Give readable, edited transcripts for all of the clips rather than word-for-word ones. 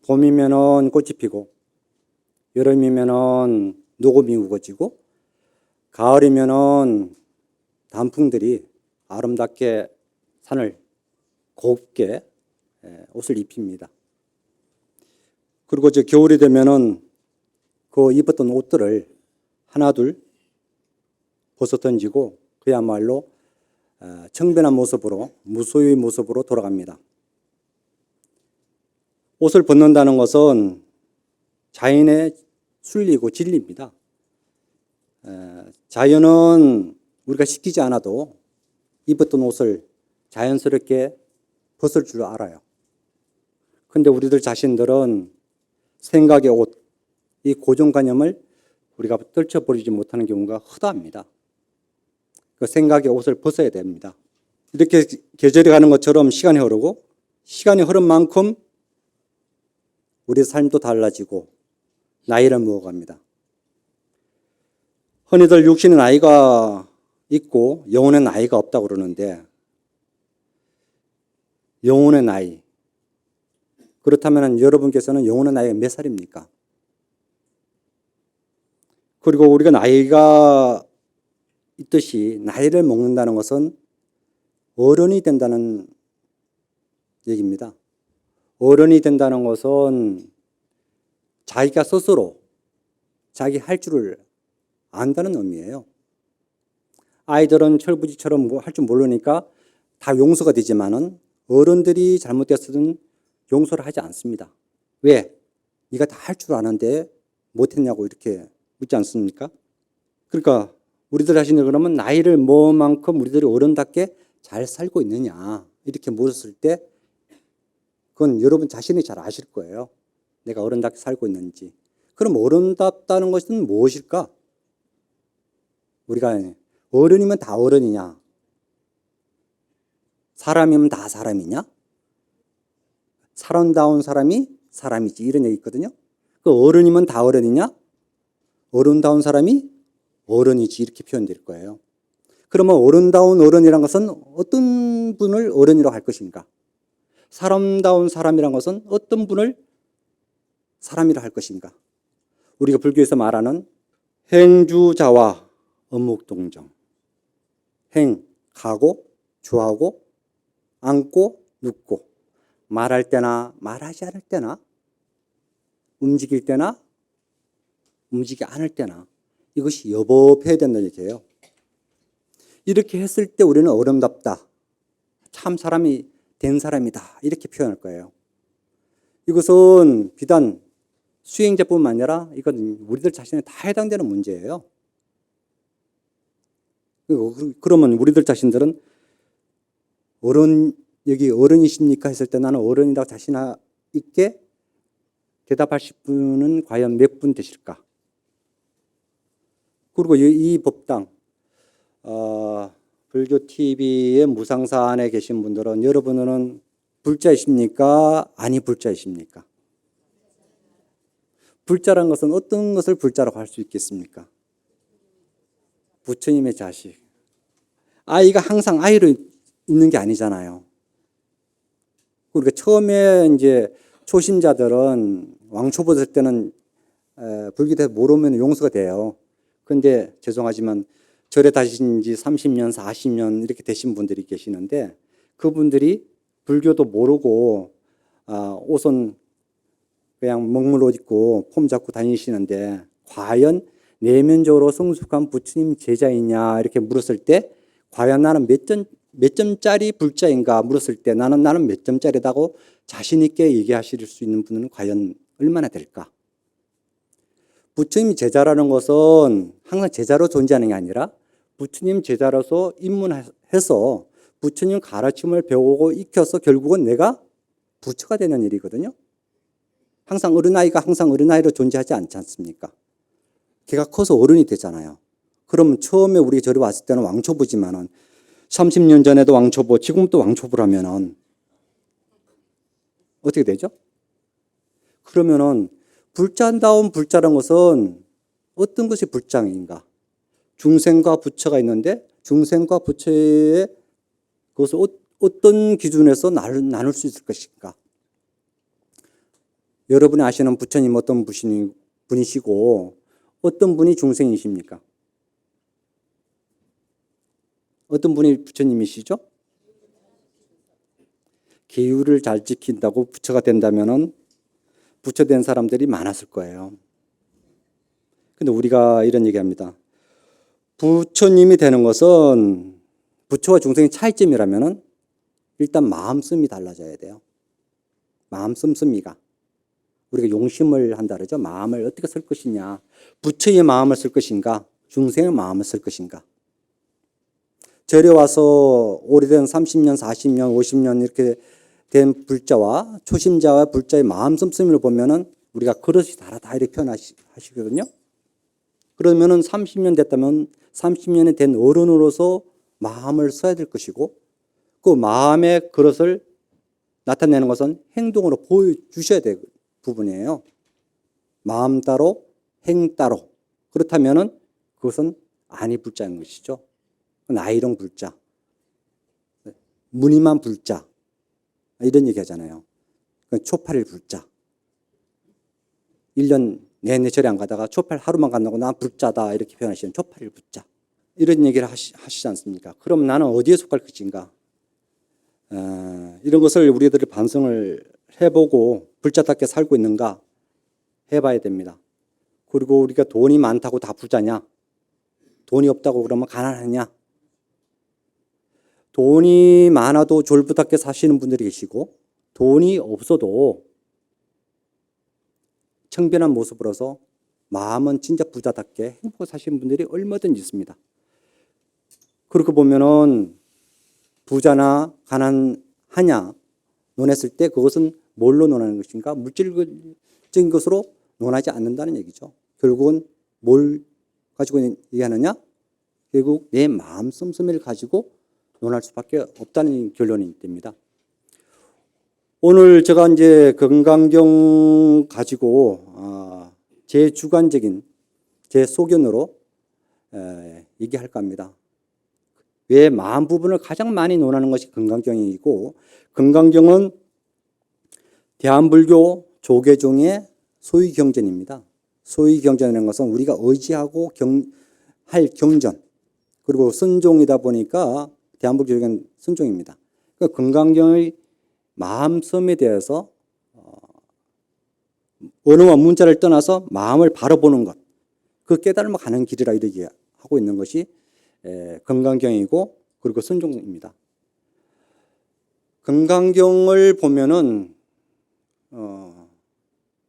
봄이면은 꽃이 피고, 여름이면은 녹음이 우거지고, 가을이면은 단풍들이 아름답게 산을 곱게 옷을 입힙니다. 그리고 이제 겨울이 되면은 그 입었던 옷들을 하나둘 벗어 던지고 그야말로 청변한 모습으로, 무소유의 모습으로 돌아갑니다. 옷을 벗는다는 것은 자연의 순리고 진리입니다. 자연은 우리가 시키지 않아도 입었던 옷을 자연스럽게 벗을 줄 알아요. 근데 우리들 자신들은 생각의 옷, 이 고정관념을 우리가 떨쳐버리지 못하는 경우가 허다합니다. 그 생각의 옷을 벗어야 됩니다. 이렇게 계절이 가는 것처럼 시간이 흐르고, 시간이 흐른 만큼 우리 삶도 달라지고 나이를 먹어갑니다. 흔히들 육신의 나이가 있고 영혼의 나이가 없다고 그러는데, 영혼의 나이, 그렇다면 여러분께서는 영혼의 나이가 몇 살입니까? 그리고 우리가 나이가 있듯이 나이를 먹는다는 것은 어른이 된다는 얘기입니다. 어른이 된다는 것은 자기가 스스로 자기 할 줄을 안다는 의미예요. 아이들은 철부지처럼 할 줄 모르니까 다 용서가 되지만은 어른들이 잘못됐으면 용서를 하지 않습니다. 왜? 네가 다 할 줄 아는데 못했냐고 이렇게 묻지 않습니까? 그러니까 우리들 자신이 그러면 나이를 먹은 만큼 우리들이 어른답게 잘 살고 있느냐 이렇게 물었을 때 그건 여러분 자신이 잘 아실 거예요. 내가 어른답게 살고 있는지. 그럼 어른답다는 것은 무엇일까? 우리가 어른이면 다 어른이냐? 사람이면 다 사람이냐? 사람다운 사람이 사람이지 이런 얘기 있거든요. 그 어른이면 다 어른이냐? 어른다운 사람이 어른이지 이렇게 표현될 거예요. 그러면 어른다운 어른이란 것은 어떤 분을 어른이라고 할 것인가? 사람다운 사람이란 것은 어떤 분을 사람이라 할 것인가? 우리가 불교에서 말하는 행주자와 어묵동정. 행, 가고, 주하고, 앉고, 눕고, 말할 때나 말하지 않을 때나, 움직일 때나 움직이지 않을 때나 이것이 여법해야 된다는 얘기예요. 이렇게 했을 때 우리는 어른답다. 참 사람이 된 사람이다. 이렇게 표현할 거예요. 이것은 비단 수행자뿐만 아니라 이건 우리들 자신에 다 해당되는 문제예요. 그러면 우리들 자신들은 여기 어른이십니까? 했을 때 나는 어른이라고 자신 있게 대답하실 분은 과연 몇 분 되실까? 그리고 이 법당, 불교 TV의 무상사안에 계신 분들은 여러분은 불자이십니까? 아니 불자이십니까? 불자란 것은 어떤 것을 불자라고 할 수 있겠습니까? 부처님의 자식. 아이가 항상 아이로 있는 게 아니잖아요. 그러니까 처음에 이제 초심자들은 왕초 받을 때는 불교에 모르면 용서가 돼요. 근데 죄송하지만 절에 다니신 지 30년, 40년 이렇게 되신 분들이 계시는데 그분들이 불교도 모르고 옷은 그냥 먹물 옷 입고 폼 잡고 다니시는데 과연 내면적으로 성숙한 부처님 제자이냐 이렇게 물었을 때 과연 나는 몇 점짜리 불자인가 물었을 때 나는 몇 점짜리다고 자신 있게 얘기하실 수 있는 분은 과연 얼마나 될까? 부처님 제자라는 것은 항상 제자로 존재하는 게 아니라 부처님 제자로서 입문해서 부처님 가르침을 배우고 익혀서 결국은 내가 부처가 되는 일이거든요. 항상 어린아이가 항상 어린아이로 존재하지 않지 않습니까? 걔가 커서 어른이 되잖아요. 그러면 처음에 우리 절에 왔을 때는 왕초보지만은 30년 전에도 왕초보, 지금도 왕초보라면은 어떻게 되죠? 그러면은 불자다운 불자라는 것은 어떤 것이 불자인가? 중생과 부처가 있는데 중생과 부처의 그것을 어떤 기준에서 나눌 수 있을 것인가? 여러분이 아시는 부처님 어떤 분이시고 어떤 분이 중생이십니까? 어떤 분이 부처님이시죠? 계율을 잘 지킨다고 부처가 된다면은 부처 된 사람들이 많았을 거예요. 근데 우리가 이런 얘기합니다. 부처님이 되는 것은 부처와 중생의 차이점이라면은 일단 마음씀이 달라져야 돼요. 마음 씀씀이가. 우리가 용심을 한다 그러죠. 마음을 어떻게 쓸 것이냐. 부처의 마음을 쓸 것인가. 중생의 마음을 쓸 것인가. 절에 와서 오래된 30년, 40년, 50년 이렇게 된 불자와 초심자와 불자의 마음 씀씀이를 보면은 우리가 그릇이 다르다 이렇게 표현하시거든요. 그러면은 30년 됐다면 30년이 된 어른으로서 마음을 써야 될 것이고 그 마음의 그릇을 나타내는 것은 행동으로 보여주셔야 될 부분이에요. 마음 따로 행 따로. 그렇다면은 그것은 아니 불자인 것이죠. 나이롱 불자, 무늬만 불자 이런 얘기 하잖아요. 초팔일 불자. 1년 내내 절에 안 가다가 초팔 하루만 간다고 난 불자다 이렇게 표현하시는 초팔일 불자. 이런 얘기를 하시지 않습니까? 그럼 나는 어디에 속할 것인가? 이런 것을 우리들이 반성을 해보고 불자답게 살고 있는가 해봐야 됩니다. 그리고 우리가 돈이 많다고 다 부자냐? 돈이 없다고 그러면 가난하냐? 돈이 많아도 졸부답게 사시는 분들이 계시고 돈이 없어도 청변한 모습으로서 마음은 진짜 부자답게 행복하게 사시는 분들이 얼마든지 있습니다. 그렇게 보면은 부자나 가난하냐 논했을 때 그것은 뭘로 논하는 것인가? 물질적인 것으로 논하지 않는다는 얘기죠. 결국은 뭘 가지고 얘기하느냐? 결국 내 마음 씀씀이를 가지고 논할 수밖에 없다는 결론이 됩니다. 오늘 제가 이제 건강경 가지고 제 주관적인 제 소견으로 얘기할까 합니다. 왜 마음 부분을 가장 많이 논하는 것이 건강경이고 건강경은 대한불교 조계종의 소위경전입니다. 소위경전이라는 것은 우리가 의지하고 할 경전 그리고 선종이다 보니까 대한불교 조계는 선종입니다. 그러니까 건강경의 마음섬에 대해서 언어와 문자를 떠나서 마음을 바라보는 것, 그 깨달음을 가는 길이라 이렇게 하고 있는 것이 건강경이고 그리고 선종입니다. 건강경을 보면은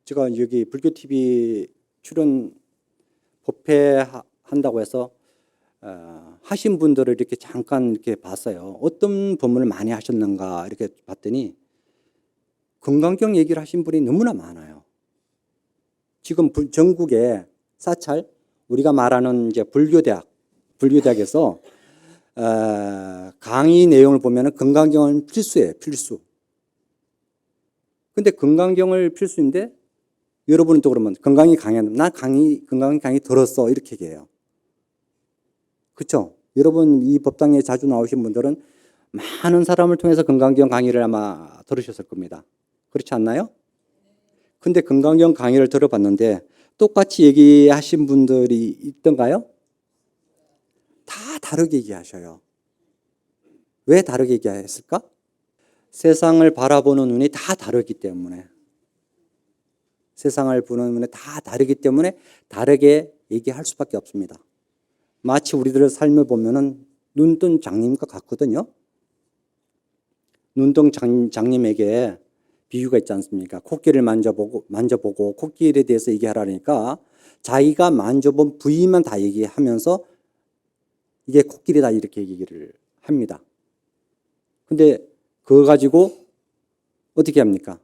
제가 여기 불교 TV 출연 법회한다고 해서 하신 분들을 이렇게 잠깐 이렇게 봤어요. 어떤 법문을 많이 하셨는가 이렇게 봤더니 건강경 얘기를 하신 분이 너무나 많아요. 지금 전국에 사찰 우리가 말하는 이제 불교대학에서 강의 내용을 보면은 건강경은 필수예요, 필수. 근데 건강경을 필수인데 여러분은 또 그러면 건강이 강의한다. 나 건강 강의 들었어 이렇게 얘기해요. 그렇죠? 여러분 이 법당에 자주 나오신 분들은 많은 사람을 통해서 건강경 강의를 아마 들으셨을 겁니다. 그렇지 않나요? 근데 건강경 강의를 들어봤는데 똑같이 얘기하신 분들이 있던가요? 다 다르게 얘기하셔요. 왜 다르게 얘기했을까? 세상을 바라보는 눈이 다 다르기 때문에 세상을 보는 눈이 다 다르기 때문에 다르게 얘기할 수밖에 없습니다. 마치 우리들의 삶을 보면은 눈뜬 장님과 같거든요. 눈뜬 장님에게 비유가 있지 않습니까? 코끼리를 만져보고 코끼리에 대해서 얘기하라니까 자기가 만져본 부위만 다 얘기하면서 이게 코끼리다 이렇게 얘기를 합니다. 근데 그거 가지고 어떻게 합니까?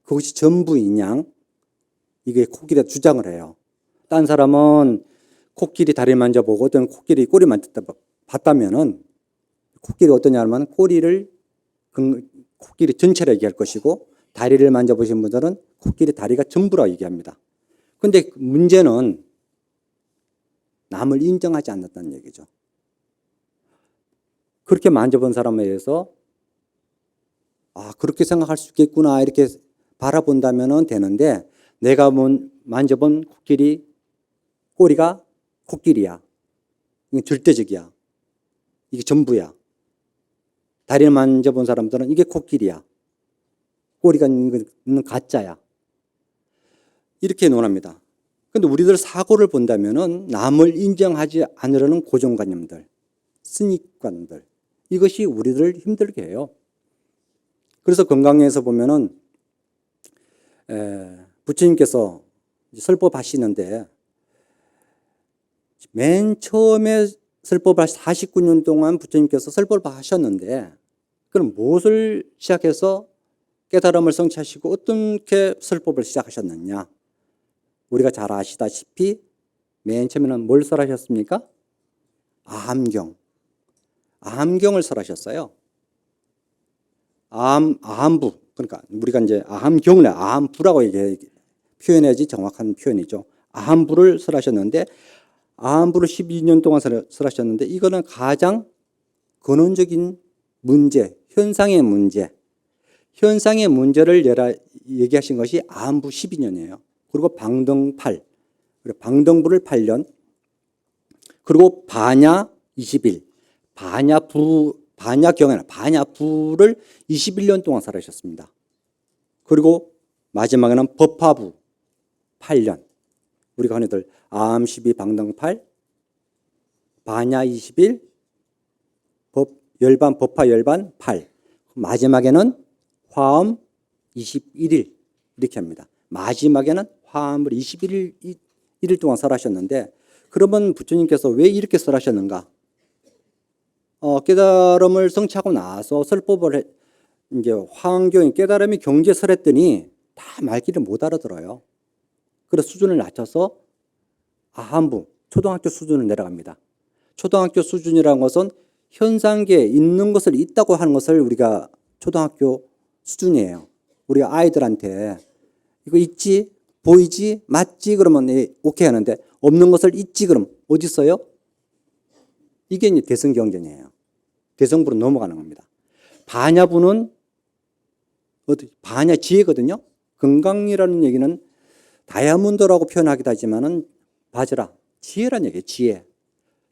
그것이 전부인 양 이게 코끼리가 주장을 해요. 딴 사람은 코끼리 다리를 만져보고 어떤 코끼리 꼬리 봤다면은 코끼리 어떠냐면 코끼리 전체를 얘기할 것이고 다리를 만져보신 분들은 코끼리 다리가 전부라고 얘기합니다. 그런데 문제는 남을 인정하지 않는다는 얘기죠. 그렇게 만져본 사람에 의해서 그렇게 생각할 수 있겠구나 이렇게 바라본다면 되는데 내가 만져본 코끼리 꼬리가 코끼리야. 이게 절대적이야. 이게 전부야. 다리를 만져본 사람들은 이게 코끼리야. 꼬리가 있는 가짜야. 이렇게 논합니다. 그런데 우리들 사고를 본다면은 남을 인정하지 않으려는 고정관념들, 선입관들, 이것이 우리를 힘들게 해요. 그래서 건강에서 보면은 부처님께서 설법하시는데 맨 처음에 설법을 49년 동안 부처님께서 설법을 하셨는데 그럼 무엇을 시작해서 깨달음을 성취하시고 어떻게 설법을 시작하셨느냐? 우리가 잘 아시다시피 맨 처음에는 뭘 설하셨습니까? 아함경. 아함경을 설하셨어요. 아함부. 그러니까 우리가 이제 아함경을 아함부라고 이게 표현해야지 정확한 표현이죠. 아함부를 설하셨는데 아함부를 12년 동안 설하셨는데 이거는 가장 근원적인 문제, 현상의 문제. 현상의 문제를 얘기하신 것이 아함부 12년이에요. 그리고 방등팔, 방등부를 8년, 그리고 반야 20일, 반야경이나 반야부를 21년 동안 살아셨습니다. 그리고 마지막에는 법화부 8년. 우리가 흔히들 아함 12, 방등 8, 반야 21, 열반, 법화 열반 8. 마지막에는 화엄 21일 이렇게 합니다. 마지막에는 화엄을 21일 동안 설하셨는데 그러면 부처님께서 왜 이렇게 설하셨는가? 깨달음을 성취하고 나서 설법을 이제 화엄경이 깨달음이 경지에 설했더니 다 말귀를 못 알아들어요. 그래서 수준을 낮춰서 아함부, 초등학교 수준을 내려갑니다. 초등학교 수준이라는 것은 현상계에 있는 것을 있다고 하는 것을 우리가 초등학교 수준이에요. 우리 아이들한테 이거 있지, 보이지, 맞지 그러면 오케이 하는데 없는 것을 있지 그럼 어디 있어요? 이게 이제 대승경전이에요. 대승부로 넘어가는 겁니다. 반야부는 반야 지혜거든요. 건강이라는 얘기는 다이아몬드라고 표현하기도 하지만은 바지라 지혜란 얘기예요. 지혜.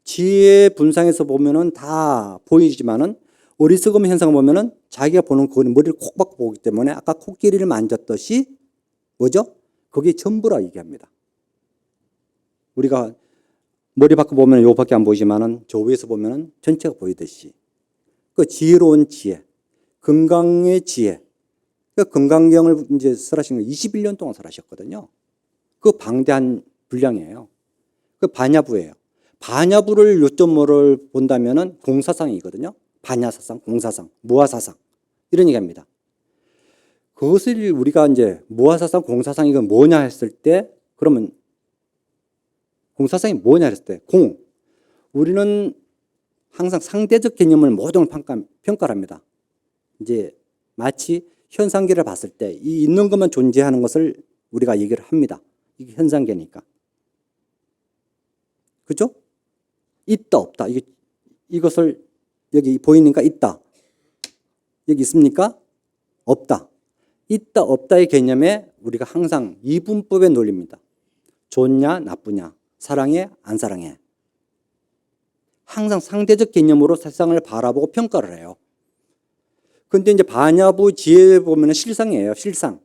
지혜 분상에서 보면은 다 보이지만은 어리석음 현상을 보면은 자기가 보는 그거는 머리를 콕 박고 보기 때문에 아까 코끼리를 만졌듯이 뭐죠? 그게 전부라 얘기합니다. 우리가 머리 밖에 보면 요밖에 안 보이지만은 저 위에서 보면은 전체가 보이듯이 그 지혜로운 지혜, 건강의 지혜. 그 건강경을 이제 설하신 거 21년 동안 설하셨거든요. 그 방대한 분량이에요. 그 반야부예요. 반야부를 요점으로 본다면은 공사상이거든요. 반야사상, 공사상, 무아사상 이런 얘기합니다. 그것을 우리가 이제 무아사상, 공사상 이건 뭐냐 했을 때 그러면 공사상이 뭐냐 했을 때 우리는 항상 상대적 개념을 모든 걸 평가를 합니다. 이제 마치 현상계를 봤을 때 이 있는 것만 존재하는 것을 우리가 얘기를 합니다. 이게 현상계니까. 그죠? 있다, 없다. 이것을 여기 보이니까 있다. 여기 있습니까? 없다. 있다, 없다의 개념에 우리가 항상 이분법의 논리입니다. 좋냐, 나쁘냐, 사랑해, 안 사랑해. 항상 상대적 개념으로 세상을 바라보고 평가를 해요. 근데 이제 반야부 지혜에 보면 실상이에요. 실상.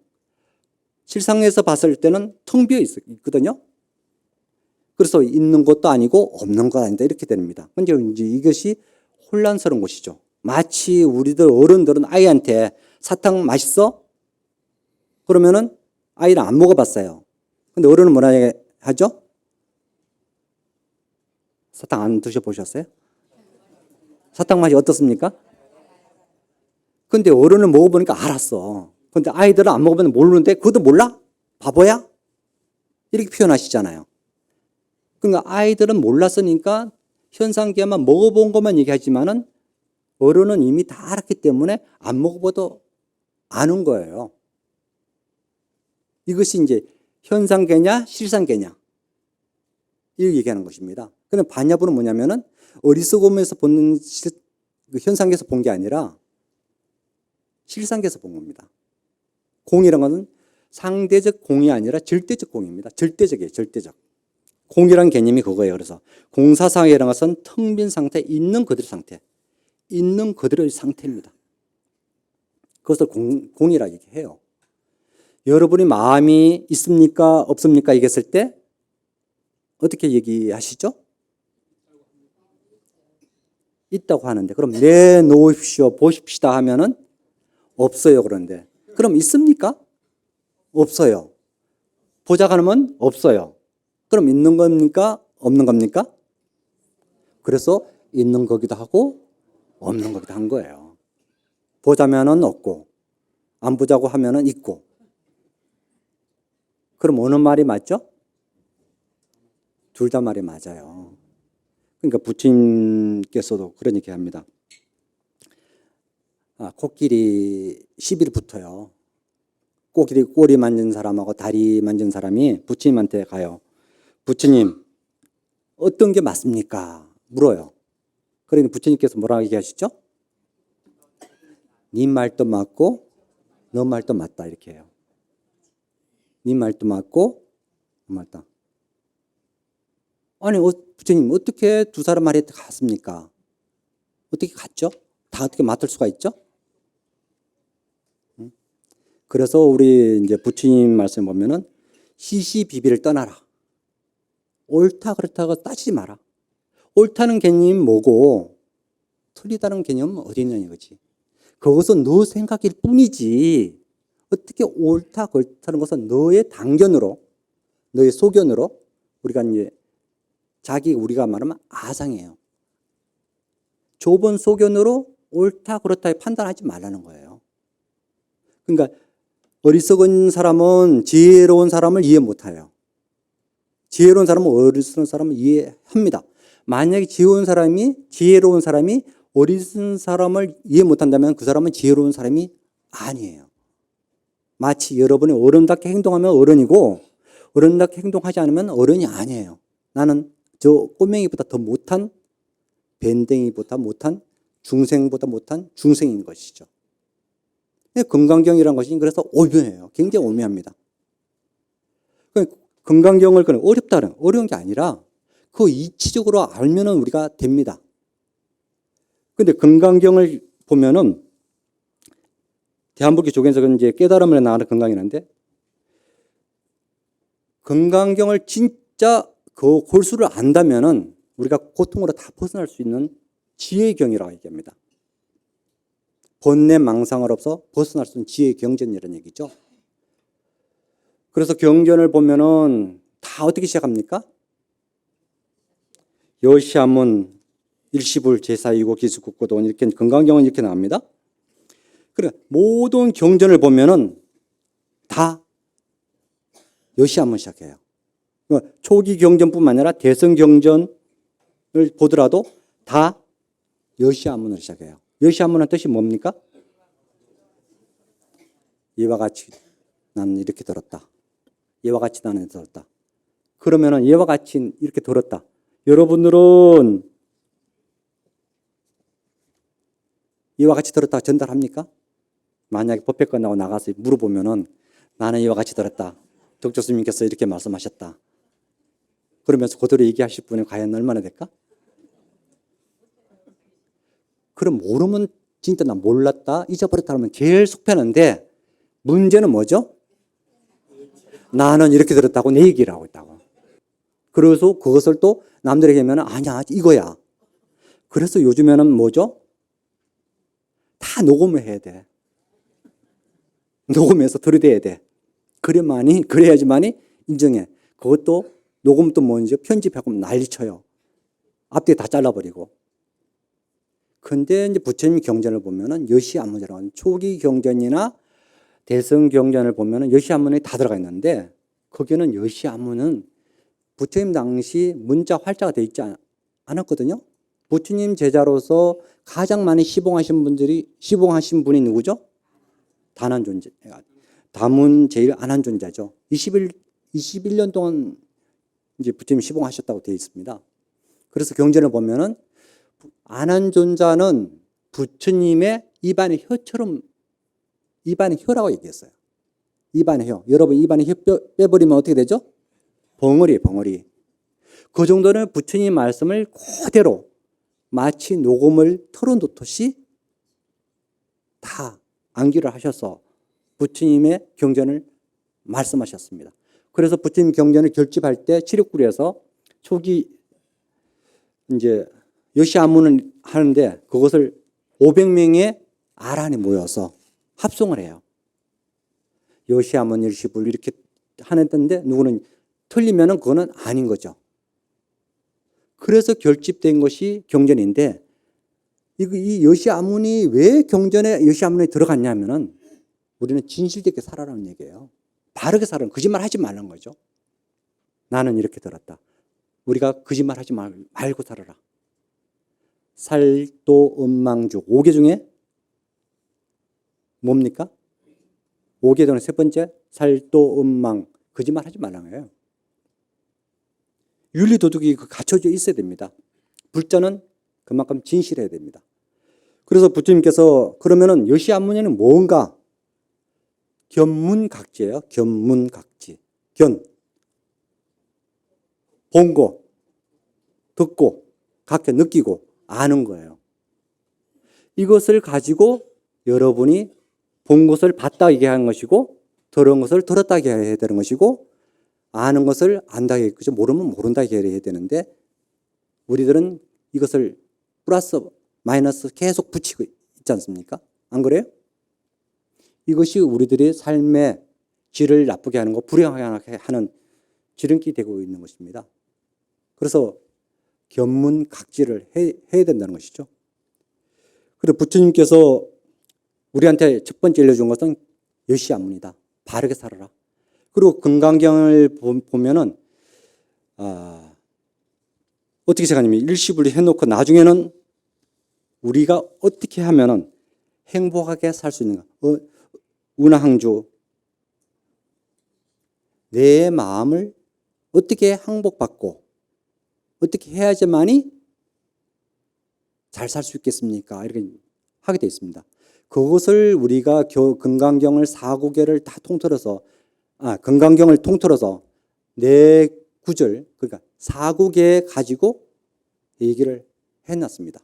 실상에서 봤을 때는 텅 비어 있거든요. 그래서 있는 것도 아니고 없는 것 아니다 이렇게 됩니다. 근데 이제 이것이 혼란스러운 것이죠. 마치 우리들 어른들은 아이한테 사탕 맛있어? 그러면은 아이는 안 먹어봤어요. 근데 어른은 뭐라 하죠? 사탕 안 드셔보셨어요? 사탕 맛이 어떻습니까? 근데 어른은 먹어보니까 알았어. 근데 아이들은 안 먹어보면 모르는데 그것도 몰라? 바보야? 이렇게 표현하시잖아요. 그러니까 아이들은 몰랐으니까 현상계만 먹어본 것만 얘기하지만은 어른은 이미 다 알았기 때문에 안 먹어봐도 아는 거예요. 이것이 이제 현상계냐 실상계냐 이렇게 얘기하는 것입니다. 근데 반야부는 뭐냐면은 어리석음에서 보는 현상계에서 본 게 아니라 실상계에서 본 겁니다. 공이란 것은 상대적 공이 아니라 절대적 공입니다. 절대적이에요. 절대적. 공이란 개념이 그거예요. 그래서 공사상이라는 것은 텅 빈 상태, 있는 그대로 상태. 있는 그대로의 상태입니다. 그것을 공이라 얘기해요. 여러분이 마음이 있습니까? 없습니까? 얘기했을 때 어떻게 얘기하시죠? 있다고 하는데 그럼 내놓으십시오. 보십시다 하면은 없어요. 그런데 그럼 있습니까? 없어요. 보자고 하면 없어요. 그럼 있는 겁니까? 없는 겁니까? 그래서 있는 거기도 하고 없는 거기도 한 거예요. 보자면은 없고 안 보자고 하면은 있고. 그럼 어느 말이 맞죠? 둘 다 말이 맞아요. 그러니까 부처님께서도 그런 얘기 합니다. 코끼리 시비를 붙어요. 코끼리 꼬리 만진 사람하고 다리 만진 사람이 부처님한테 가요. 부처님, 어떤 게 맞습니까? 물어요. 그러니 부처님께서 뭐라고 얘기하시죠? 네 말도 맞고 너 말도 맞다 이렇게 해요. 네 말도 맞고 너 맞다. 아니 부처님 어떻게 두 사람 말이 같습니까? 어떻게 같죠? 다 어떻게 맞을 수가 있죠? 그래서 우리 이제 부처님 말씀 보면은 시시비비를 떠나라. 옳다 그렇다고 따지지 마라. 옳다는 개념이 뭐고 틀리다는 개념은 어디 있느냐 이거지. 그것은 너 생각일 뿐이지. 어떻게 옳다 그렇다는 것은 너의 단견으로, 너의 소견으로 우리가 이제 우리가 말하면 아상이에요. 좁은 소견으로 옳다 그렇다 판단하지 말라는 거예요. 그러니까 어리석은 사람은 지혜로운 사람을 이해 못해요. 지혜로운 사람은 어리석은 사람을 이해합니다. 만약에 지혜로운 사람이 어리석은 사람을 이해 못한다면 그 사람은 지혜로운 사람이 아니에요. 마치 여러분이 어른답게 행동하면 어른이고 어른답게 행동하지 않으면 어른이 아니에요. 나는 저 꼬맹이보다 더 못한 밴댕이보다 못한 중생보다 못한 중생인 것이죠. 금강경이라는 것이 그래서 오묘해요. 굉장히 오묘합니다. 금강경을 어려운 게 아니라 그 이치적으로 알면은 우리가 됩니다. 근데 금강경을 보면은 대한불교 조계에서 이제 깨달음을 나가는 금강이라는데 금강경을 진짜 그 골수를 안다면은 우리가 고통으로 다 벗어날 수 있는 지혜의 경이라고 얘기합니다. 번뇌 망상을 없어 벗어날 수 있는 지혜의 경전이라는 얘기죠. 그래서 경전을 보면은 다 어떻게 시작합니까? 여시함은 일시불 제사이고 기수국고도 이렇게 금강경은 이렇게 나옵니다. 그래 모든 경전을 보면은 다 여시함은 시작해요. 초기 경전뿐만 아니라 대성 경전을 보더라도 다 여시함문을 시작해요. 여시함문의 뜻이 뭡니까? 이와 같이 나는 이렇게 들었다. 이와 같이 나는 들었다. 그러면은 이와 같이 이렇게 들었다. 여러분들은 이와 같이 들었다 전달합니까? 만약에 법회 끝나고 나가서 물어보면은 나는 이와 같이 들었다. 덕조 스님께서 이렇게 말씀하셨다. 그러면서 그대로 얘기하실 분이 과연 얼마나 될까? 그럼 모르면 진짜 나 몰랐다, 잊어버렸다 하면 제일 속편한데 문제는 뭐죠? 나는 이렇게 들었다고 내 얘기를 하고 있다고. 그래서 그것을 또 남들에게 하면 아니야 이거야. 그래서 요즘에는 뭐죠? 다 녹음을 해야 돼. 녹음해서 들이대야 돼. 그래야지만이 인정해. 그것도 녹음도 뭔지 편집하고 난리쳐요. 앞뒤 다 잘라버리고. 근데 이제 부처님 경전을 보면은 여시안문이라는 초기 경전이나 대성 경전을 보면은 여시안문이 다 들어가 있는데 거기는 여시안문은 부처님 당시 문자 활자가 되어 있지 않았거든요. 부처님 제자로서 가장 많이 시봉하신 분이 누구죠? 단한 존재. 담은 제일 안한 존재죠. 21년 동안 이제 부처님 시봉하셨다고 되어 있습니다. 그래서 경전을 보면은 안한 존자는 부처님의 입안의 혀라고 얘기했어요. 입안에 혀. 여러분 입안에 혀 빼버리면 어떻게 되죠? 벙어리, 벙어리. 그 정도는 부처님 말씀을 그대로 마치 녹음을 털어놓듯이 다 암기를 하셔서 부처님의 경전을 말씀하셨습니다. 그래서 부처님 경전을 결집할 때 칠육구리에서 초기 이제 여시아문을 하는데 그것을 500명의 아란에 모여서 합송을 해요. 여시아문 일시불 이렇게 하는데 누구는 틀리면은 그거는 아닌 거죠. 그래서 결집된 것이 경전인데 이 여시아문이 왜 경전에 여시아문에 들어갔냐면은 우리는 진실되게 살아라는 얘기예요. 바르게 살아라. 거짓말 하지 말라는 거죠. 나는 이렇게 들었다. 우리가 거짓말 하지 말고 살아라. 살도 음망주 5개 중에 뭡니까? 5개 중에 세 번째 살도 음망 거짓말 하지 말라는 거예요. 윤리도덕이 갖춰져 있어야 됩니다. 불자는 그만큼 진실해야 됩니다. 그래서 부처님께서 그러면은 여시아문에는 뭔가 견문각지예요. 견문각지. 견. 본 거, 듣고, 각자 느끼고, 아는 거예요. 이것을 가지고 여러분이 본 것을 봤다 얘기하는 것이고, 들은 것을 들었다 얘기해야 되는 것이고, 아는 것을 안다 얘기하죠. 모르면 모른다 얘기해야 되는데, 우리들은 이것을 플러스, 마이너스 계속 붙이고 있지 않습니까? 안 그래요? 이것이 우리들의 삶의 질을 나쁘게 하는 거, 불행하게 하는 지름길이 되고 있는 것입니다. 그래서 견문각지를 해야 된다는 것이죠. 그리고 부처님께서 우리한테 첫 번째 알려준 것은 여시아문이다. 바르게 살아라. 그리고 금강경을 보면은 어떻게 생각하냐면 일시불이 해놓고 나중에는 우리가 어떻게 하면은 행복하게 살 수 있는가? 운항주 내 마음을 어떻게 항복받고 어떻게 해야지만이 잘 살 수 있겠습니까? 이렇게 하게 되어 있습니다. 그것을 우리가 금강경을 4구계를 다 통틀어서 금강경을 통틀어서 4구절 그러니까 4구계 가지고 얘기를 해놨습니다.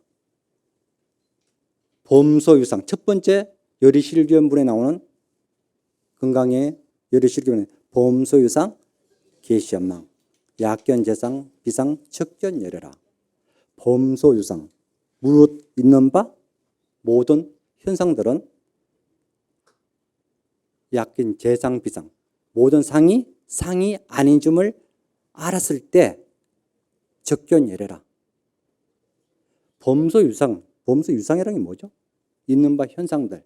범소유상 첫 번째 열의실견분에 나오는 금강의 열의실견분에 범소유상 계시연망 약견재상 비상 척견열애라. 범소유상 무릇 있는 바 모든 현상들은 약견재상 비상 모든 상이 아닌 점을 알았을 때 적견열애라. 범소유상이라는 게 뭐죠? 있는 바 현상들.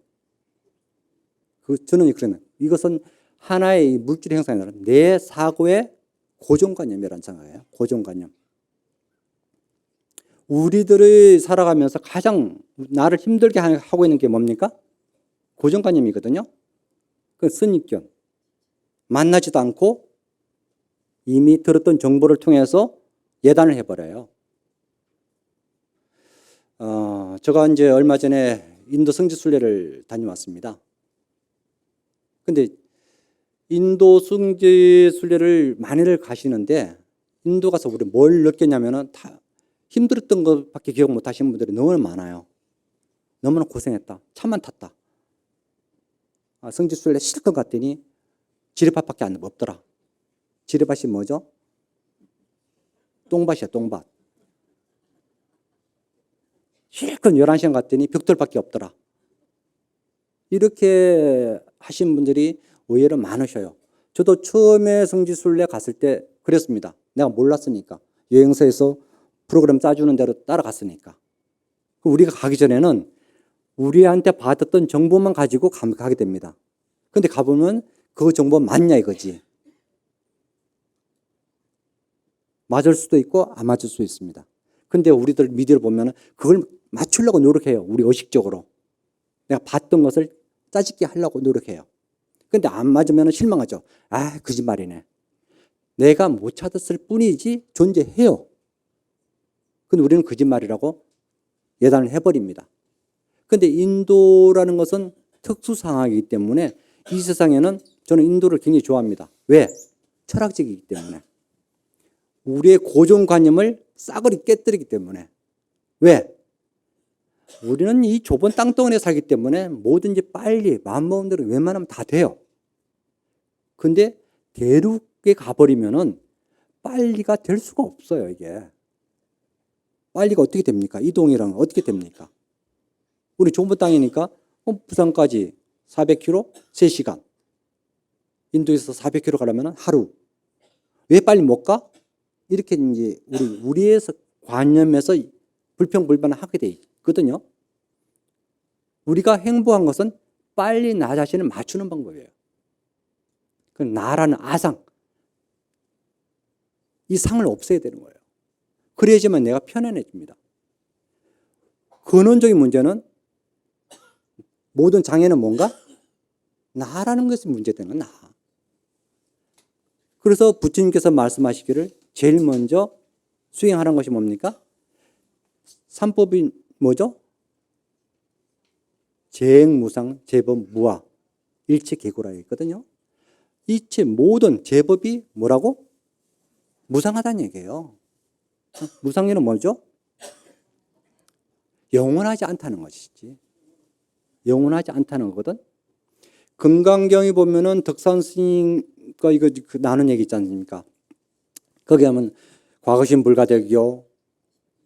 저는 그러나 이것은 하나의 물질 형상이 아니라 내 사고의 고정관념이라는 생각이에요. 고정관념. 우리들이 살아가면서 가장 나를 힘들게 하고 있는 게 뭡니까? 고정관념이거든요. 그 선입견. 만나지도 않고 이미 들었던 정보를 통해서 예단을 해버려요. 제가 이제 얼마 전에 인도 성지순례를 다녀왔습니다. 근데 인도 성지순례를 많이들 가시는데 인도 가서 우리 뭘 느꼈냐면은 다 힘들었던 것밖에 기억 못 하시는 분들이 너무 많아요. 너무나 고생했다. 차만 탔다. 성지순례 실컷 갔더니 지리밭밖에 안 없더라. 지리밭이 뭐죠? 똥밭이야, 똥밭. 실컷 11시간 갔더니 벽돌밖에 없더라. 이렇게 하신 분들이 의외로 많으셔요. 저도 처음에 성지순례 갔을 때 그랬습니다. 내가 몰랐으니까. 여행사에서 프로그램 짜주는 대로 따라갔으니까. 우리가 가기 전에는 우리한테 받았던 정보만 가지고 가게 됩니다. 근데 가보면 그 정보 맞냐 이거지. 맞을 수도 있고 안 맞을 수도 있습니다. 근데 우리들 미디어를 보면 그걸 맞추려고 노력해요. 우리 의식적으로. 내가 봤던 것을 짜집게 하려고 노력해요. 근데 안 맞으면 실망하죠. 거짓말이네. 내가 못 찾았을 뿐이지 존재해요. 근데 우리는 거짓말이라고 예단을 해버립니다. 근데 인도라는 것은 특수 상황이기 때문에 이 세상에는 저는 인도를 굉장히 좋아합니다. 왜? 철학적이기 때문에. 우리의 고정관념을 싸그리 깨뜨리기 때문에. 왜? 우리는 이 좁은 땅덩어리에 살기 때문에 뭐든지 빨리 마음먹은 대로 웬만하면 다 돼요. 근데 대륙에 가버리면은 빨리가 될 수가 없어요, 이게. 빨리가 어떻게 됩니까? 이동이랑 어떻게 됩니까? 우리 좁은 땅이니까 부산까지 400km 3시간. 인도에서 400km 가려면 하루. 왜 빨리 못 가? 이렇게 이제 우리의 관념에서 불평불만을 하게 돼 있거든요. 우리가 행복한 것은 빨리 나 자신을 맞추는 방법이에요. 그 나라는 아상. 이 상을 없애야 되는 거예요. 그래야지만 내가 편안해집니다. 근원적인 문제는 모든 장애는 뭔가? 나라는 것이 문제되는 나. 그래서 부처님께서 말씀하시기를 제일 먼저 수행하는 것이 뭡니까? 삼법이 뭐죠? 재행무상, 제법, 무아, 일체계고라 했거든요. 이체 모든 제법이 뭐라고? 무상하다는 얘기예요. 무상이는 뭐죠? 영원하지 않다는 것이지. 영원하지 않다는 거거든. 금강경에 보면은 덕산 스님과 이거 나눈 얘기 있지 않습니까? 거기 하면 과거신 불가덕이요,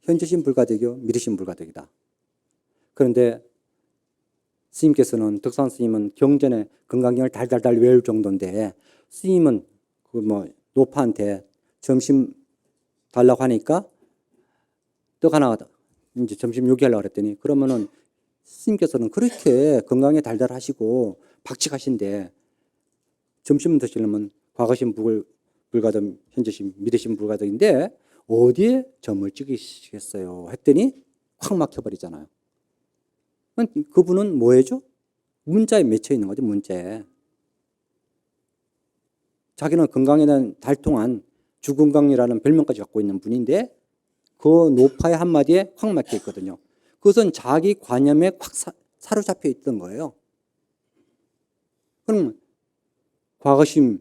현재신 불가덕이요, 미래신 불가덕이다. 그런데 스님께서는 덕산 스님은 경전에 금강경을 달달달 외울 정도인데 스님은 그 뭐 노파한테 점심 달라고 하니까 떡 하나 이제 점심 요기하려고 그랬더니 그러면은 스님께서는 그렇게 건강에 달달하시고 박칙하신데 점심 드시려면 과거신 불가덕, 현재신 미래신 불가덕인데 어디에 점을 찍으시겠어요? 했더니 확 막혀버리잖아요. 그분은 뭐해죠? 문자에 맺혀 있는 거죠, 문자에. 자기는 건강에 대한 달통한 주건강이라는 별명까지 갖고 있는 분인데 그 노파의 한마디에 확 막혀 있거든요. 그것은 자기 관념에 확 사로잡혀 있던 거예요. 그럼 과거심,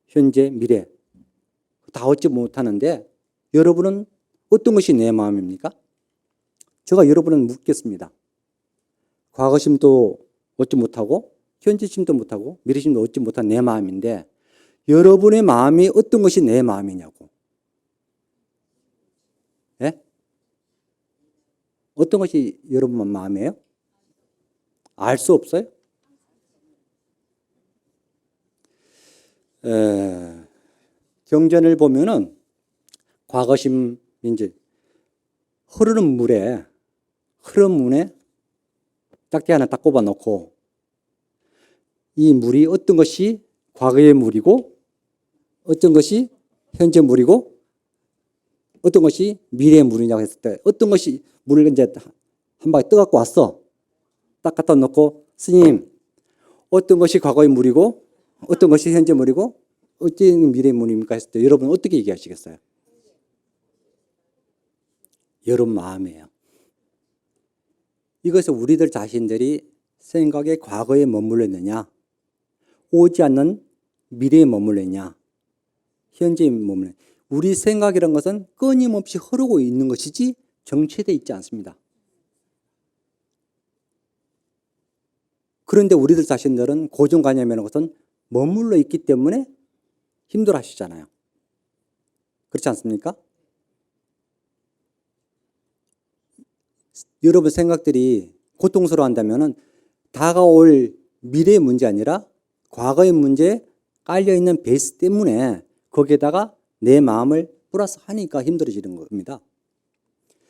현재, 미래 다 얻지 못하는데 여러분은 어떤 것이 내 마음입니까? 제가 여러분은 묻겠습니다. 과거심도 얻지 못하고 현재심도 못하고 미래심도 얻지 못한 내 마음인데 여러분의 마음이 어떤 것이 내 마음이냐고. 예? 어떤 것이 여러분 마음이에요? 알 수 없어요? 경전을 보면은 과거심 이제 흐르는 물에 짝대 하나 딱 꼽아 놓고 이 물이 어떤 것이 과거의 물이고 어떤 것이 현재 물이고 어떤 것이 미래의 물이냐고 했을 때 어떤 것이 물을 이제 한 방에 떠갖고 왔어. 딱 갖다 놓고 스님 어떤 것이 과거의 물이고 어떤 것이 현재 물이고 어떤 미래의 물입니까 했을 때 여러분 어떻게 얘기하시겠어요? 여러분 마음이에요. 이것을 우리들 자신들이 생각의 과거에 머물러 있느냐 오지 않는 미래에 머물러 있냐 현재에 머물러 있느냐. 우리 생각이란 것은 끊임없이 흐르고 있는 것이지 정체되어 있지 않습니다. 그런데 우리들 자신들은 고정관념이라는 것은 머물러 있기 때문에 힘들어 하시잖아요. 그렇지 않습니까? 여러분 생각들이 고통스러워 한다면 다가올 미래의 문제 아니라 과거의 문제에 깔려있는 베이스 때문에 거기에다가 내 마음을 플러스 하니까 힘들어지는 겁니다.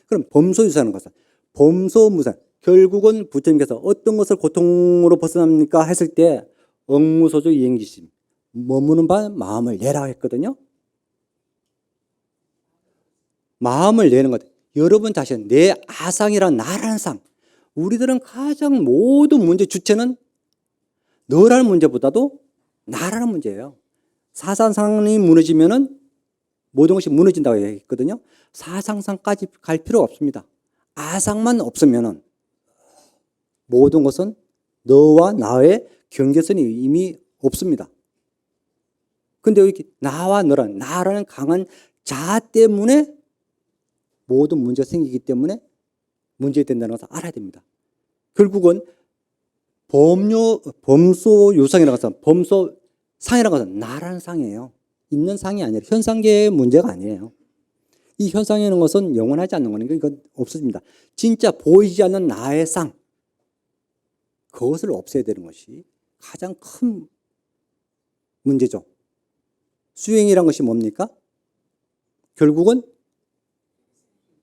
그럼 범소유사는 것은 범소무상 결국은 부처님께서 어떤 것을 고통으로 벗어납니까 했을 때 억무소조 이행지심 머무는 바 마음을 내라 했거든요. 마음을 내는 것. 여러분 자신 내 아상이란 나라는 상. 우리들은 가장 모든 문제 주체는 너라는 문제보다도 나라는 문제예요. 사상상이 무너지면은 모든 것이 무너진다고 했거든요. 사상상까지 갈 필요가 없습니다. 아상만 없으면은 모든 것은 너와 나의 경계선이 이미 없습니다. 근데 여기 나와 너라는, 나라는 강한 자아 때문에 모든 문제가 생기기 때문에 문제된다는 것을 알아야 됩니다. 결국은 범소 요상이라는 것은, 범소 상이라는 것은 나라는 상이에요. 있는 상이 아니라 현상계의 문제가 아니에요. 이 현상이라는 것은 영원하지 않는 거니까 이건 없어집니다. 진짜 보이지 않는 나의 상, 그것을 없애야 되는 것이 가장 큰 문제죠. 수행이란 것이 뭡니까? 결국은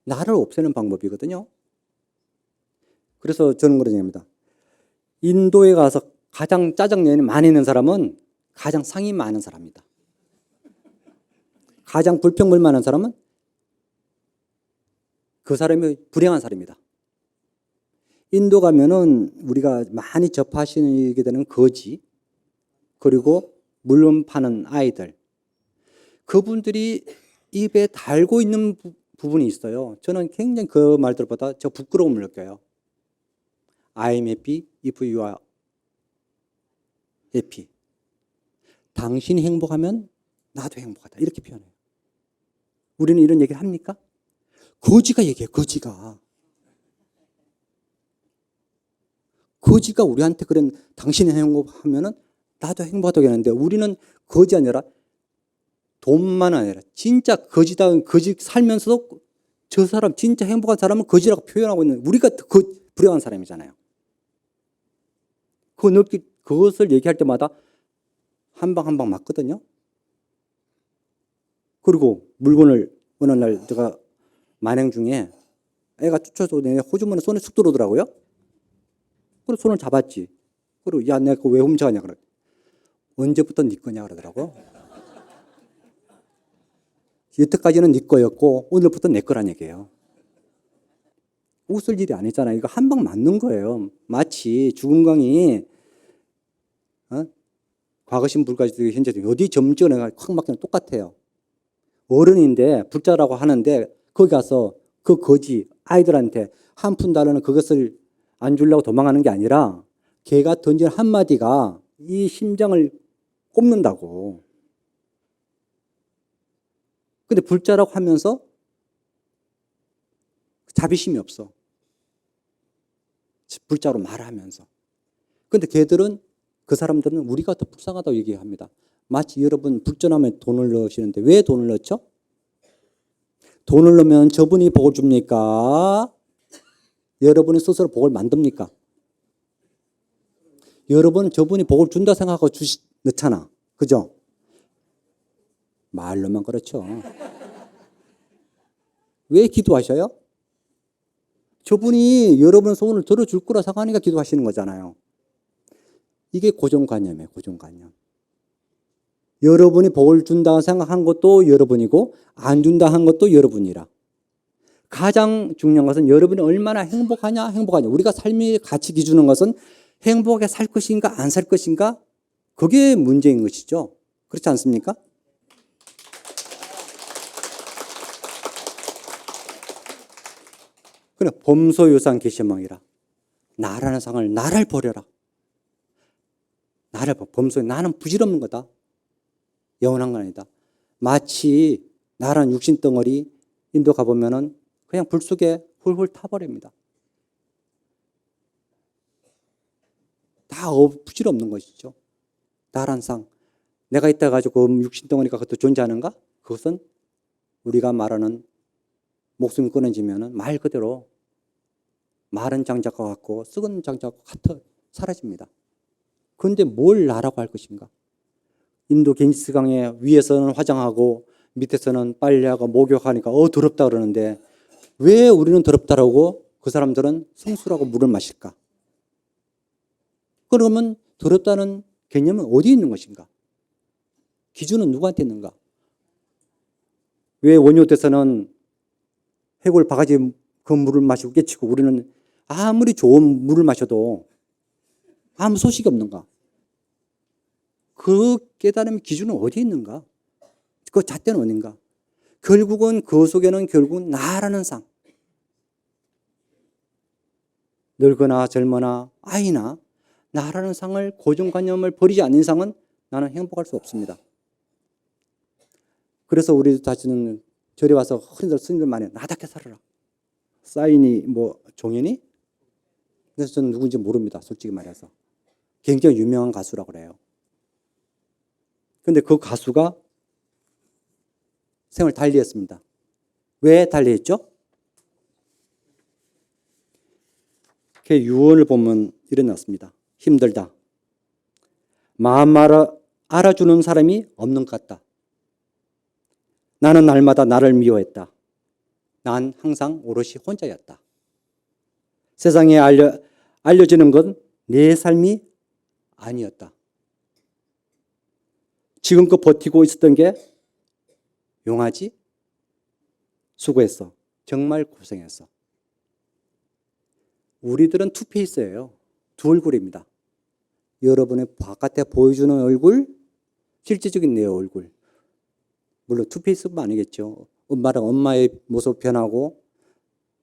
나를 없애는 방법이거든요. 그래서 저는 그런 얘기합니다. 인도에 가서 가장 짜증내는 많이 있는 사람은 가장 상이 많은 사람이다. 가장 불평불 많은 사람은 그 사람이 불행한 사람이다. 인도 가면은 우리가 많이 접하시게 되는 거지, 그리고 물건 파는 아이들, 그분들이 입에 달고 있는 부분이 있어요. 저는 굉장히 그 말들보다 저 부끄러움을 느껴요. I'm happy if you are happy. 당신이 행복하면 나도 행복하다. 이렇게 표현해요. 우리는 이런 얘기를 합니까? 거지가 얘기해요. 거지가. 거지가 우리한테 그런 당신이 행복하면은 나도 행복하다고 하는데, 우리는 거지 아니라 돈만 아니라 진짜 거지다운 거지 살면서도 저 사람 진짜 행복한 사람은 거지라고 표현하고 있는, 우리가 불행한 사람이잖아요. 그것을 얘기할 때마다 한 방 한 방 맞거든요. 그리고 물건을 어느 날 제가 만행 중에 애가 쫓아서 내 호주머니 손에 쑥 들어오더라고요. 그래서 손을 잡았지. 그리고 야, 내가 그거 왜 훔쳐가냐 그래. 언제부터 네 거냐 그러더라고. 여태까지는 네 거였고 오늘부터 내 거란 얘기예요. 웃을 일이 아니잖아요. 이거 한 방 맞는 거예요. 마치 주근강이 과거신 불까지 현재 어디 점찍어 내가 확 막히는 똑같아요. 어른인데 불자라고 하는데 거기 가서 그 거지 아이들한테 한 푼 달러는 그것을 안 주려고 도망가는 게 아니라 걔가 던진 한마디가 이 심장을 꼽는다고. 근데 불자라고 하면서 자비심이 없어. 불자로 말하면서. 근데 걔들은, 그 사람들은 우리가 더 불쌍하다고 얘기합니다. 마치 여러분 불전하면 돈을 넣으시는데 왜 돈을 넣죠? 돈을 넣으면 저분이 복을 줍니까? 여러분이 스스로 복을 만듭니까? 여러분은 저분이 복을 준다 생각하고 넣잖아. 그죠? 말로만 그렇죠. 왜 기도하셔요? 저분이 여러분 소원을 들어줄 거라 생각하니까 기도하시는 거잖아요. 이게 고정관념이에요. 고정관념. 여러분이 복을 준다고 생각한 것도 여러분이고 안 준다 한 것도 여러분이라. 가장 중요한 것은 여러분이 얼마나 행복하냐. 우리가 삶의 가치 기준인 것은 행복하게 살 것인가 안 살 것인가, 그게 문제인 것이죠. 그렇지 않습니까? 그래, 범소유상 계시망이라. 나라는 상을 나를 버려라. 나를 범소에 나는 부질없는 거다. 영원한 건 아니다. 마치 나라는 육신 덩어리, 인도 가보면은 그냥 불 속에 훌훌 타버립니다. 다 부질없는 것이죠. 나란 상. 내가 있다 가지고 그 육신 덩어리가 그것도 존재하는가? 그것은 우리가 말하는 목숨이 끊어지면은 말 그대로 마른 장작과 같고 썩은 장작과 같아 사라집니다. 그런데 뭘 나라고 할 것인가? 인도 갱지스강에 위에서는 화장하고 밑에서는 빨래하고 목욕하니까 더럽다 그러는데 왜 우리는 더럽다라고 그 사람들은 성수라고 물을 마실까? 그러면 더럽다는 개념은 어디 있는 것인가? 기준은 누구한테 있는가? 왜 원효대사는 해골 바가지 그 물을 마시고 깨치고 우리는 아무리 좋은 물을 마셔도 아무 소식이 없는가? 그 깨달음의 기준은 어디 있는가? 그 잣대는 어딘가? 결국은 그 속에는 결국은 나라는 상. 늙거나 젊거나 아이나 나라는 상을, 고정관념을 버리지 않는 이상은 나는 행복할 수 없습니다. 그래서 우리 다시는 절에 와서 흔히들 스님들 많이 나답게 살아라. 사인이 뭐 종현이? 그래서 저는 누군지 모릅니다. 솔직히 말해서. 굉장히 유명한 가수라고 그래요. 근데 그 가수가 생을 달리했습니다. 왜 달리했죠? 그 유언을 보면 일어났습니다. 힘들다. 마음 알아주는 사람이 없는 것 같다. 나는 날마다 나를 미워했다. 난 항상 오롯이 혼자였다. 세상에 알려지는 건 내 삶이 아니었다. 지금껏 버티고 있었던 게 용하지? 수고했어. 정말 고생했어. 우리들은 투페이스예요. 두 얼굴입니다. 여러분의 바깥에 보여주는 얼굴, 실제적인 내 얼굴. 물론 투페이스뿐만 아니겠죠. 엄마랑 엄마의 모습 변하고,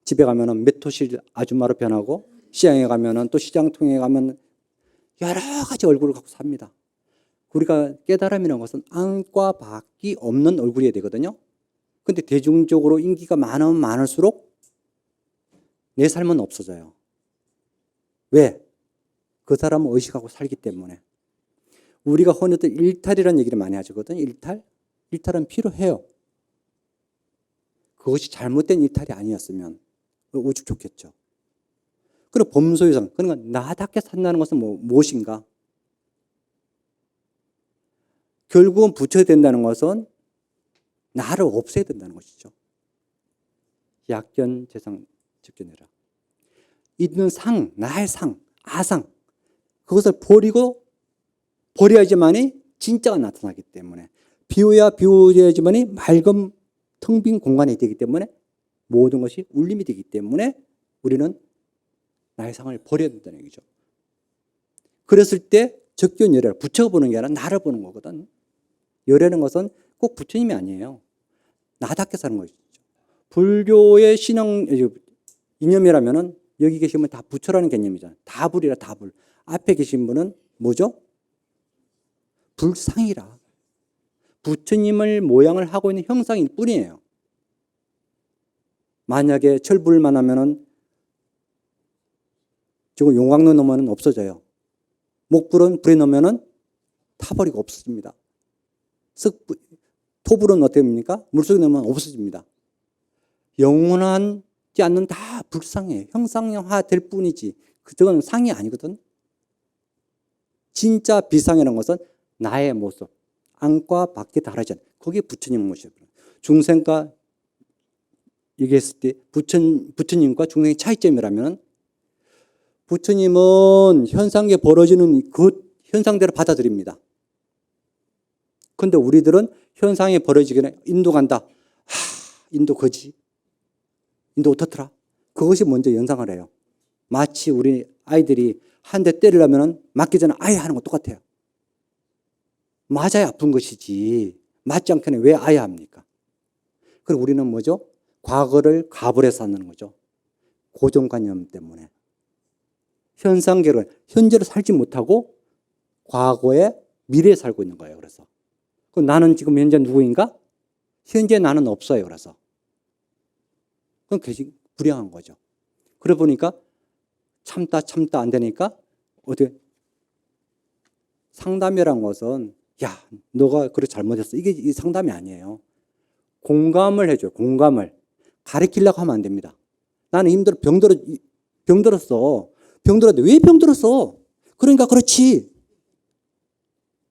집에 가면은 메토실 아줌마로 변하고, 시장에 가면은 또 시장통에 가면 여러 가지 얼굴을 갖고 삽니다. 우리가 깨달음이라는 것은 안과 밖이 없는 얼굴이어야 되거든요. 근데 대중적으로 인기가 많으면 많을수록 내 삶은 없어져요. 왜? 그 사람은 의식하고 살기 때문에. 우리가 흔히들 일탈이라는 얘기를 많이 하거든요. 일탈? 일탈은 필요해요. 그것이 잘못된 일탈이 아니었으면 오죽 좋겠죠. 그리고 범소유상, 그러니까 나답게 산다는 것은 무엇인가? 결국은 붙여야 된다는 것은 나를 없애야 된다는 것이죠. 약견, 재상, 적견해라. 있는 상, 나의 상, 아상, 그것을 버려야지만이 진짜가 나타나기 때문에, 비워야지만이 맑은 텅 빈 공간이 되기 때문에 모든 것이 울림이 되기 때문에 우리는 나의 상을 버려야 된다는 얘기죠. 그랬을 때 적견열애를 붙여보는 게 아니라 나를 보는 거거든. 열애는 것은 꼭 부처님이 아니에요. 나답게 사는 것이죠. 불교의 신앙 이념이라면은 여기 계시면 다 부처라는 개념이잖아요. 다불이라 다불. 앞에 계신 분은 뭐죠? 불상이라. 부처님을 모양을 하고 있는 형상일 뿐이에요. 만약에 철불만 하면은 지금 용광로 넣으면 없어져요. 목불은 불에 넣으면 타버리고 없어집니다. 토불은 어떻게 됩니까? 물속에 넣으면 없어집니다. 영원하지 않는 다 불상이에요. 형상화 될 뿐이지. 그건 상이 아니거든. 진짜 비상이라는 것은 나의 모습, 안과 밖에 다르지 않아요. 그게 부처님 모습이에요. 중생과 얘기했을 때 부처님과 중생의 차이점이라면 부처님은 현상에 벌어지는 그 현상대로 받아들입니다. 그런데 우리들은 현상이 벌어지기 전에 인도 간다. 인도 거지. 인도 어떻더라? 그것이 먼저 연상을 해요. 마치 우리 아이들이 한 대 때리려면 맞기 전에 아예 하는 거 똑같아요. 맞아야 아픈 것이지. 맞지 않게는 왜 아예 합니까? 그리고 우리는 뭐죠? 과거를 가불해서 사는 거죠. 고정관념 때문에. 현상계를, 현재를 살지 못하고 과거에 미래에 살고 있는 거예요. 그래서. 그럼 나는 지금 현재 누구인가? 현재 나는 없어요. 그래서. 그건 굉장히 불행한 거죠. 그래 보니까 참다 안 되니까 어떻게 상담이란 것은 야, 너가 그래 잘못했어. 이게 상담이 아니에요. 공감을 해줘요. 공감을. 가르치려고 하면 안 됩니다. 나는 힘들어, 병들었어. 병들었는데 왜 병들었어? 그러니까 그렇지.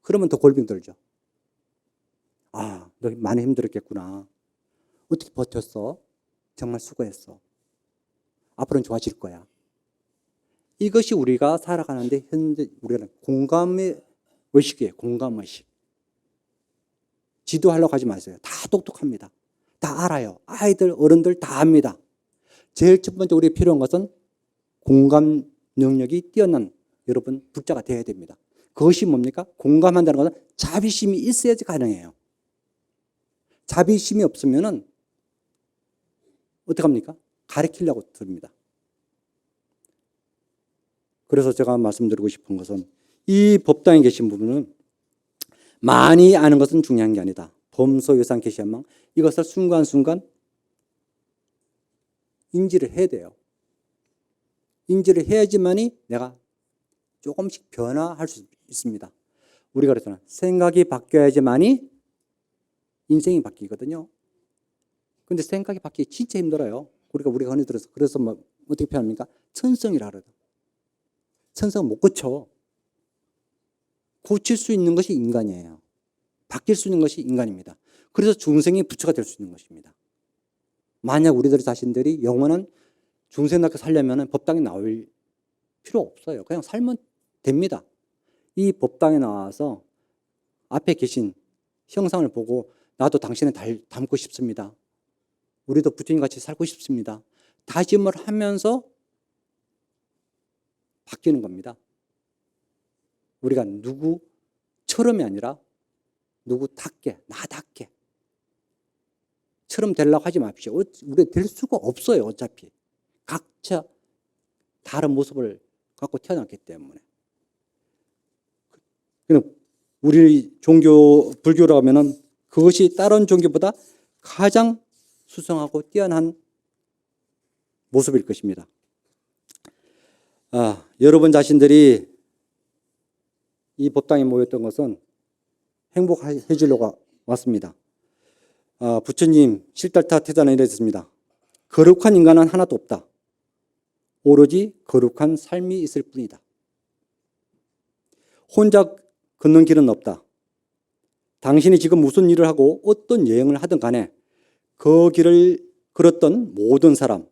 그러면 더 골병 들죠. 아, 너 많이 힘들었겠구나. 어떻게 버텼어? 정말 수고했어. 앞으로는 좋아질 거야. 이것이 우리가 살아가는데 현재 우리가 공감의 의식이에요. 공감의식. 지도하려고 하지 마세요. 다 똑똑합니다. 다 알아요. 아이들, 어른들 다 압니다. 제일 첫 번째 우리가 필요한 것은 공감 능력이 뛰어난 여러분 불자가 되어야 됩니다. 그것이 뭡니까? 공감한다는 것은 자비심이 있어야지 가능해요. 자비심이 없으면은 어떡합니까? 가르치려고 듭니다. 그래서 제가 말씀드리고 싶은 것은 이 법당에 계신 부분은 많이 아는 것은 중요한 게 아니다. 범소 여상 계시한망 이것을 순간순간 인지를 해야 돼요. 인지를 해야지만이 내가 조금씩 변화할 수 있습니다. 우리가 그랬잖아. 생각이 바뀌어야지만이 인생이 바뀌거든요. 근데 생각이 바뀌기 진짜 힘들어요. 우리가 흔히 들어서 그래서 뭐 어떻게 표현합니까? 천성이라 그러죠. 천성은 못 고쳐. 고칠 수 있는 것이 인간이에요. 바뀔 수 있는 것이 인간입니다. 그래서 중생이 부처가 될 수 있는 것입니다. 만약 우리들 자신들이 영원한 중생답게 살려면 법당에 나올 필요 없어요. 그냥 살면 됩니다. 이 법당에 나와서 앞에 계신 형상을 보고 나도 당신을 닮고 싶습니다. 우리도 부처님 같이 살고 싶습니다. 다짐을 하면서 바뀌는 겁니다. 우리가 누구처럼이 아니라 누구답게, 나답게 처럼 되려고 하지 마십시오. 우리가 될 수가 없어요. 어차피 각자 다른 모습을 갖고 태어났기 때문에. 우리 종교 불교라고 하면은 그것이 다른 종교보다 가장 수성하고 뛰어난 모습일 것입니다. 여러분 자신들이 이 법당에 모였던 것은 행복해 주려고 왔습니다. 부처님 실달타 태단에 이랬습니다. 거룩한 인간은 하나도 없다. 오로지 거룩한 삶이 있을 뿐이다. 혼자 걷는 길은 없다. 당신이 지금 무슨 일을 하고 어떤 여행을 하든 간에 그 길을 걸었던 모든 사람,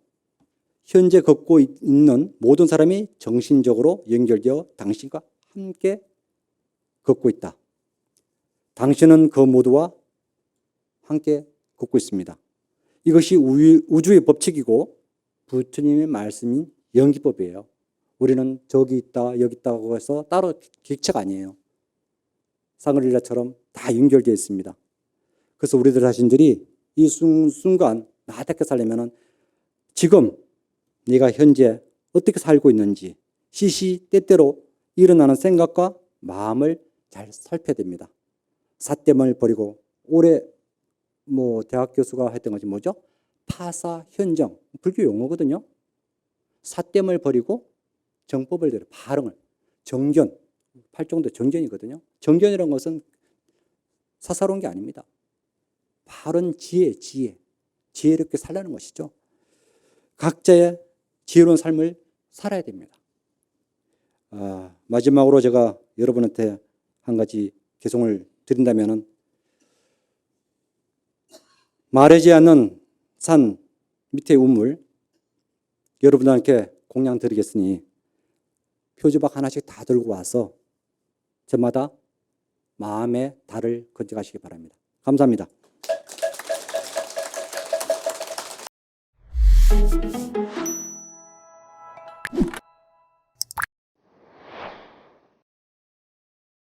현재 걷고 있는 모든 사람이 정신적으로 연결되어 당신과 함께 걷고 있다. 당신은 그 모두와 함께 걷고 있습니다. 이것이 우주의 법칙이고 부처님의 말씀인 연기법이에요. 우리는 저기 있다 여기 있다고 해서 따로 객체가 아니에요. 상그릴라처럼 다 연결되어 있습니다. 그래서 우리들 자신들이 이 순간 나답게 살려면 지금 네가 현재 어떻게 살고 있는지 시시때때로 일어나는 생각과 마음을 잘 살펴야 됩니다. 삿됨을 버리고 올해 대학 교수가 했던 것이 뭐죠? 타사 현정, 불교 용어거든요. 삿됨을 버리고 정법을 들여 발흥을 정견, 팔종도 정견이거든요. 정견이라는 것은 사사로운 게 아닙니다. 바른 지혜롭게 살라는 것이죠. 각자의 지혜로운 삶을 살아야 됩니다. 마지막으로 제가 여러분한테 한 가지 개송을 드린다면은 마르지 않는 산 밑에 우물 여러분들께 공양 드리겠으니 표주박 하나씩 다 들고 와서 저마다 마음의 달을 건져가시기 바랍니다. 감사합니다.